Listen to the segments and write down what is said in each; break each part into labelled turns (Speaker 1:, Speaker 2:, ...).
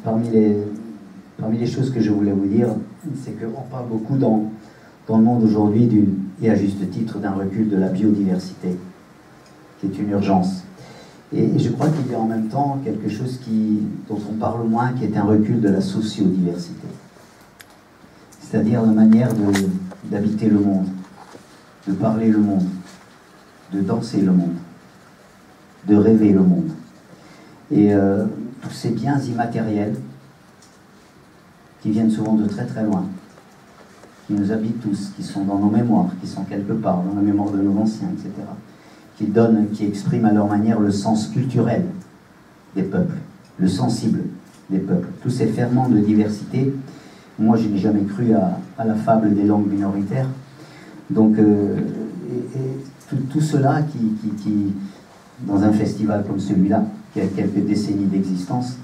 Speaker 1: parmi les choses que je voulais vous dire, c'est qu'on parle beaucoup dans le monde aujourd'hui, et à juste titre, d'un recul de la biodiversité, qui est une urgence. Et je crois qu'il y a en même temps quelque chose dont on parle moins, qui est un recul de la sociodiversité. C'est-à-dire la manière d'habiter le monde, de parler le monde, de danser le monde, de rêver le monde. Et tous ces biens immatériels qui viennent souvent de très très loin, qui nous habitent tous, qui sont dans nos mémoires, qui sont quelque part dans la mémoire de nos anciens, etc., qui expriment à leur manière le sens culturel des peuples, le sensible des peuples. Tous ces ferments de diversité, moi je n'ai jamais cru à la fable des langues minoritaires. Donc, tout cela qui, dans un festival comme celui-là, qui a quelques décennies d'existence,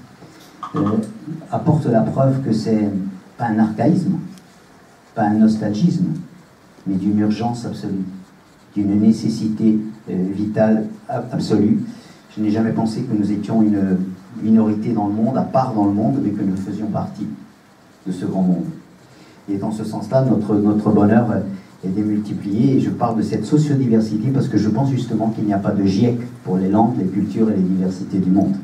Speaker 1: apporte la preuve que c'est pas un archaïsme, pas un nostalgisme, mais d'une urgence absolue, d'une nécessité vitale absolue. Je n'ai jamais pensé que nous étions une minorité dans le monde, à part dans le monde, mais que nous faisions partie de ce grand monde. Et dans ce sens-là, notre bonheur est démultiplié. Et je parle de cette sociodiversité parce que je pense justement qu'il n'y a pas de GIEC pour les langues, les cultures et les diversités du monde.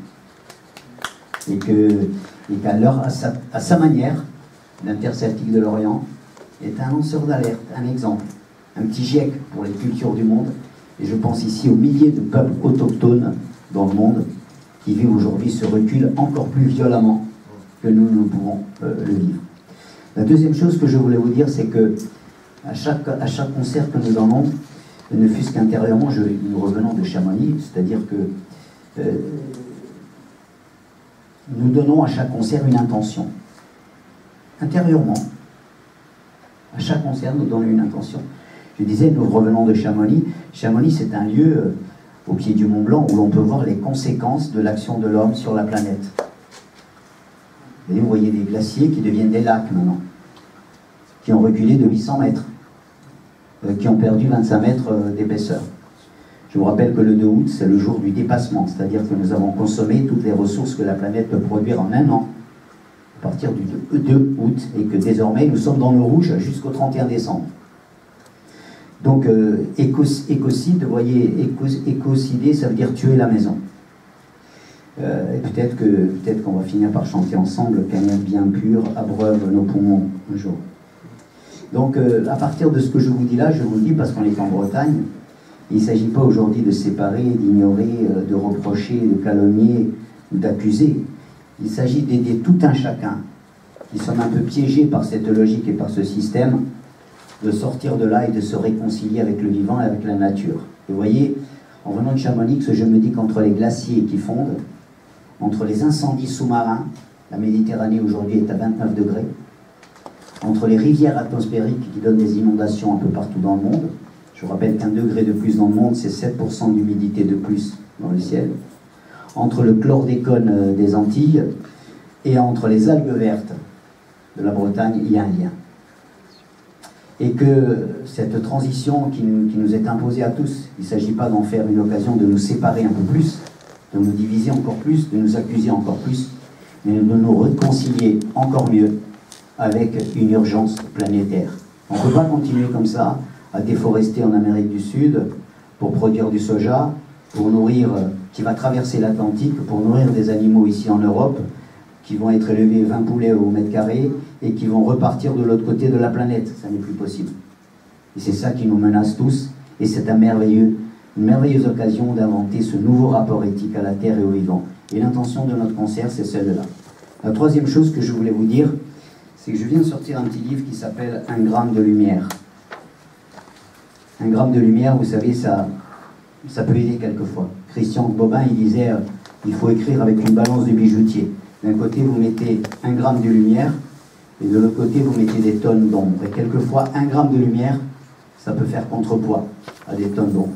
Speaker 1: Et qu'à sa manière, l'Interceltique de l'Orient est un lanceur d'alerte, un exemple, un petit GIEC pour les cultures du monde. Et je pense ici aux milliers de peuples autochtones dans le monde qui vivent aujourd'hui ce recul encore plus violemment que nous pouvons le vivre. La deuxième chose que je voulais vous dire, c'est que à chaque concert que nous donnons, ne fût-ce qu'intérieurement, nous revenons de Chamonix, c'est-à-dire que nous donnons à chaque concert une intention. Intérieurement, à chaque concert, nous donnons une intention. Je disais, nous revenons de Chamonix. Chamonix, c'est un lieu au pied du Mont Blanc où l'on peut voir les conséquences de l'action de l'homme sur la planète. Et vous voyez des glaciers qui deviennent des lacs maintenant, qui ont reculé de 800 mètres, qui ont perdu 25 mètres d'épaisseur. Je vous rappelle que le 2 août, c'est le jour du dépassement, c'est-à-dire que nous avons consommé toutes les ressources que la planète peut produire en un an, à partir du 2 août, et que désormais nous sommes dans le rouge jusqu'au 31 décembre. Donc, écocide, vous voyez, écocider, ça veut dire tuer la maison. Et peut-être qu'on va finir par chanter ensemble qu'un air bien pur abreuve nos poumons un jour. Donc, à partir de ce que je vous dis là, je vous le dis parce qu'on est en Bretagne. Il ne s'agit pas aujourd'hui de séparer, d'ignorer, de reprocher, de calomnier ou d'accuser. Il s'agit d'aider tout un chacun, qui sommes un peu piégés par cette logique et par ce système, de sortir de là et de se réconcilier avec le vivant et avec la nature. Vous voyez, en venant de Chamonix, je me dis qu'entre les glaciers qui fondent, entre les incendies sous-marins, la Méditerranée aujourd'hui est à 29 degrés, entre les rivières atmosphériques qui donnent des inondations un peu partout dans le monde, je vous rappelle qu'un degré de plus dans le monde, c'est 7% d'humidité de plus dans le ciel, entre le chlordécone des Antilles et entre les algues vertes de la Bretagne, il y a un lien. Et que cette transition qui nous est imposée à tous, il ne s'agit pas d'en faire une occasion de nous séparer un peu plus, de nous diviser encore plus, de nous accuser encore plus, mais de nous réconcilier encore mieux avec une urgence planétaire. On ne peut pas continuer comme ça à déforester en Amérique du Sud pour produire du soja, pour nourrir, qui va traverser l'Atlantique, pour nourrir des animaux ici en Europe, qui vont être élevés 20 poulets au mètre carré et qui vont repartir de l'autre côté de la planète. Ça n'est plus possible. Et c'est ça qui nous menace tous, et c'est une merveilleuse occasion d'inventer ce nouveau rapport éthique à la Terre et au vivant. Et l'intention de notre concert, c'est celle-là. La troisième chose que je voulais vous dire, c'est que je viens de sortir un petit livre qui s'appelle « Un gramme de lumière ». Un gramme de lumière, vous savez, ça peut aider quelquefois. Christian Bobin, il disait il faut écrire avec une balance de bijoutier. D'un côté, vous mettez 1 gramme de lumière, et de l'autre côté, vous mettez des tonnes d'ombre. Et quelquefois, 1 gramme de lumière, ça peut faire contrepoids à des tonnes d'ombre.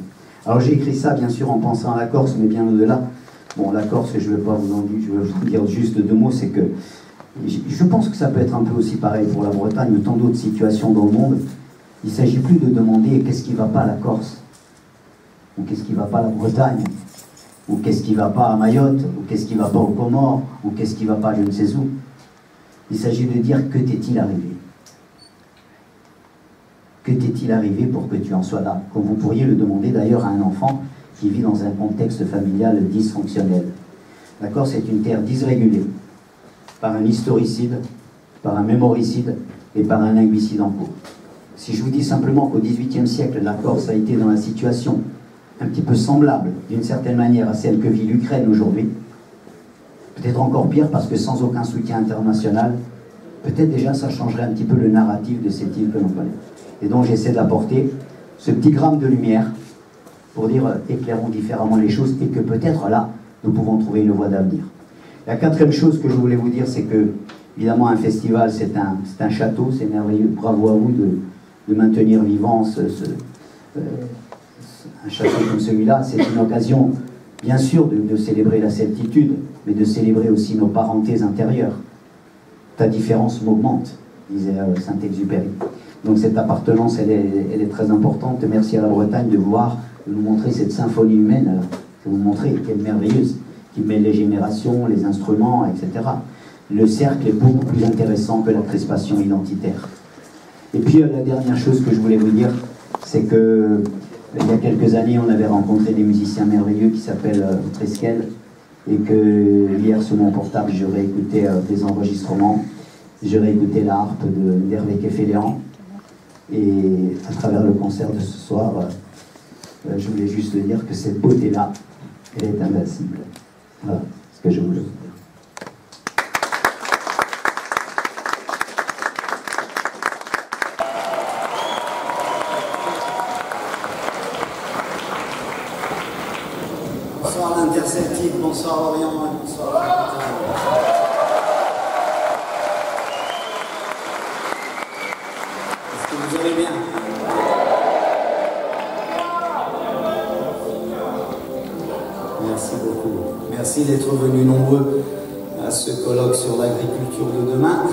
Speaker 1: Alors j'ai écrit ça, bien sûr, en pensant à la Corse, mais bien au-delà. Bon, la Corse, je ne vais pas vous en dire, je vais vous dire juste 2 mots, c'est que je pense que ça peut être un peu aussi pareil pour la Bretagne ou tant d'autres situations dans le monde. Il ne s'agit plus de demander qu'est-ce qui ne va pas à la Corse ou qu'est-ce qui ne va pas à la Bretagne. ou qu'est-ce qui ne va pas à Mayotte, ou qu'est-ce qui ne va pas aux Comores, ou qu'est-ce qui ne va pas je ne sais où. Il s'agit de dire que t'est-il arrivé. Que t'est-il arrivé pour que tu en sois là? Comme vous pourriez le demander d'ailleurs à un enfant qui vit dans un contexte familial dysfonctionnel. D'accord? C'est une terre dysrégulée par un historicide, par un mémoricide et par un linguicide en cours. Si je vous dis simplement qu'au XVIIIe siècle, la Corse a été dans la situation un petit peu semblable, d'une certaine manière, à celle que vit l'Ukraine aujourd'hui, peut-être encore pire parce que sans aucun soutien international, peut-être déjà ça changerait un petit peu le narratif de cette île que l'on connaît. Et donc j'essaie d'apporter ce petit gramme de lumière pour dire éclairons différemment les choses et que peut-être là, nous pouvons trouver une voie d'avenir. La quatrième chose que je voulais vous dire, c'est que, évidemment, un festival, c'est un château, c'est merveilleux. Bravo à vous de maintenir vivant un château comme celui-là. C'est une occasion, bien sûr, de célébrer la certitude, mais de célébrer aussi nos parentés intérieures. Ta différence m'augmente, disait Saint-Exupéry. Donc cette appartenance, elle est très importante. Merci à la Bretagne de nous montrer cette symphonie humaine, là, que vous montrez, qui est merveilleuse, qui mêle les générations, les instruments, etc. Le cercle est beaucoup plus intéressant que la crispation identitaire. Et puis la dernière chose que je voulais vous dire, c'est que il y a quelques années, on avait rencontré des musiciens merveilleux qui s'appellent Treskel, et que hier sur mon portable, j'aurais écouté des enregistrements, j'aurais écouté la harpe d'Hervé Keféléan, et à travers le concert de ce soir, je voulais juste dire que cette beauté-là, elle est invincible. Voilà ce que je voulais vous dire. Bonsoir l'Interceltique, bonsoir Lorient, bonsoir la Bretagne. Est-ce que vous allez bien? Merci beaucoup. Merci d'être venus nombreux à ce colloque sur l'agriculture de demain.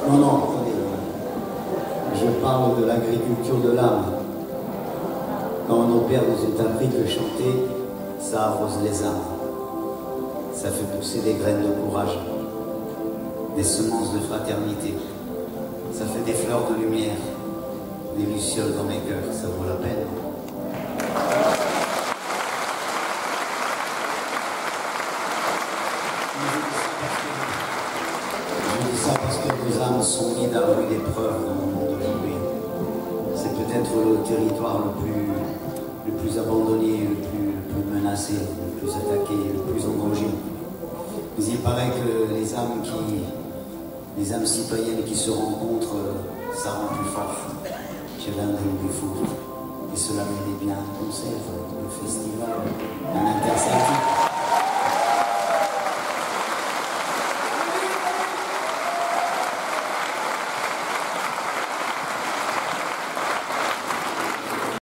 Speaker 1: Non, attendez. Je parle de l'agriculture de l'âme. Quand nos pères nous ont appris que chanter, ça arrose les âmes. Ça fait pousser des graines de courage, des semences de fraternité. Ça fait des fleurs de lumière, des lucioles dans mes cœurs. Ça vaut la peine. Je dis ça parce que nos âmes sont mises à rude épreuve dans le monde d'aujourd'hui. C'est peut-être le territoire le plus abandonné, le plus menacé, le plus attaqué, le plus engorgé. Mais il paraît que les âmes citoyennes qui se rencontrent, ça rend plus fort. J'ai l'un des foudres. Et cela mérite bien un concert, le festival.